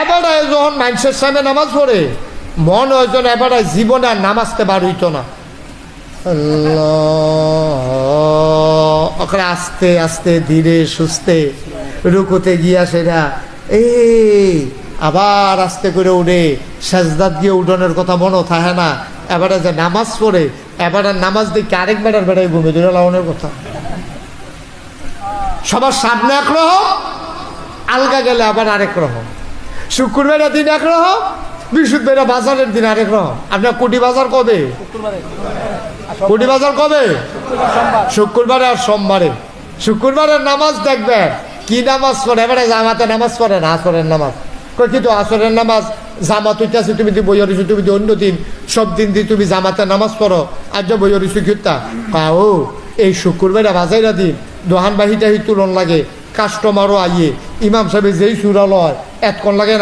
এবারে যখন মানুষের সামনে নামাজ পড়ে মন হয় যেন এবারে জীবনে আর নামাজতে বার হইতো না। ওখানে আস্তে আস্তে ধীরে সুস্থে রুকুতে গিয়া সেটা আবার আস্তে করে উঠে সেজদাত দিয়ে উঠোনের কথা মনে থাকে না। এবারে যে নামাজ পড়ে এবারে নামাজ দেখে আরেক বেড়ার বেড়ায় ঘুমে ধরে লাগানোর কথা। সবার সামনে একরকম, আলগা গেলে আবার আরেক রকম। শুক্রবারের দিন একরকম, বৃহস্পতিবার বাজারের দিন আরেক রকম। আপনার কোটি বাজার কবে? কোটি বাজার কবে? শুক্রবারে আর সোমবারে। শুক্রবারের নামাজ দেখবেন কি নামাজ পড়ে, এবারে জামাতে নামাজ পড়ে না, আসরের নামাজ কই কিন্তু আসরের নামাজ জামাত হইতেছে, তুমি দি বই হরিছো, তুমি দি অন্য দিন সব দিন দি তুমি জামাতে নামাজ পড়ো, আজ বই হরিছো কিতা কাও এই শুক্রবারে বাজাইরা দিন দোহান বাহিটা তুলন লাগে, কাস্টমারও আইয়ে, ইমাম সাহেব যেই সুরা লয় এতক্ষণ লাগে না।